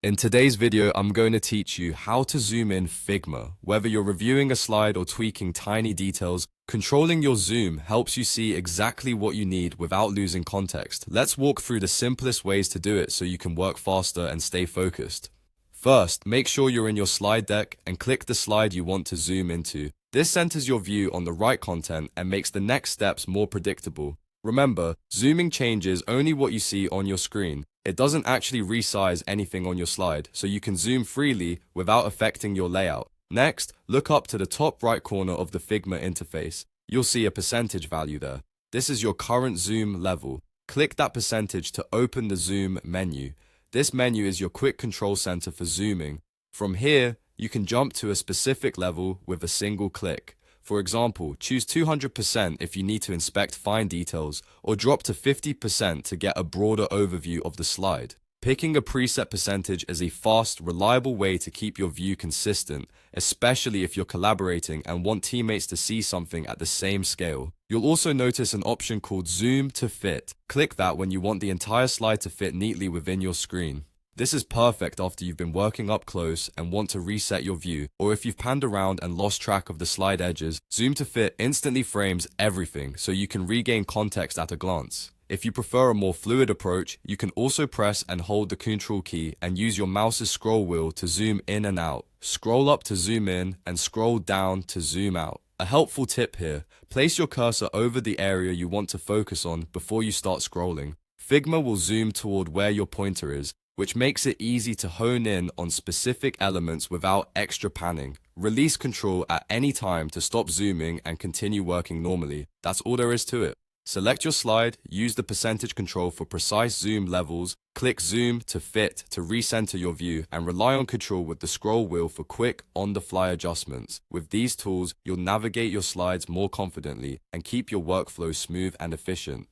In today's video, I'm going to teach you how to zoom in Figma. Whether you're reviewing a slide or tweaking tiny details, controlling your zoom helps you see exactly what you need without losing context. Let's walk through the simplest ways to do it so you can work faster and stay focused. First, make sure you're in your slide deck and click the slide you want to zoom into. This centers your view on the right content and makes the next steps more predictable. Remember, zooming changes only what you see on your screen. It doesn't actually resize anything on your slide, so you can zoom freely without affecting your layout. Next, look up to the top right corner of the Figma interface. You'll see a percentage value there. This is your current zoom level. Click that percentage to open the zoom menu. This menu is your quick control center for zooming. From here, you can jump to a specific level with a single click. For example, choose 200% if you need to inspect fine details, or drop to 50% to get a broader overview of the slide. Picking a preset percentage is a fast, reliable way to keep your view consistent, especially if you're collaborating and want teammates to see something at the same scale. You'll also notice an option called Zoom to Fit. Click that when you want the entire slide to fit neatly within your screen. This is perfect after you've been working up close and want to reset your view, or if you've panned around and lost track of the slide edges. Zoom to Fit instantly frames everything so you can regain context at a glance. If you prefer a more fluid approach, you can also press and hold the Ctrl key and use your mouse's scroll wheel to zoom in and out. Scroll up to zoom in and scroll down to zoom out. A helpful tip here, place your cursor over the area you want to focus on before you start scrolling. Figma will zoom toward where your pointer is, which makes it easy to hone in on specific elements without extra panning. Release control at any time to stop zooming and continue working normally. That's all there is to it. Select your slide, use the percentage control for precise zoom levels, click Zoom to Fit to recenter your view, and rely on Control with the scroll wheel for quick, on-the-fly adjustments. With these tools, you'll navigate your slides more confidently and keep your workflow smooth and efficient.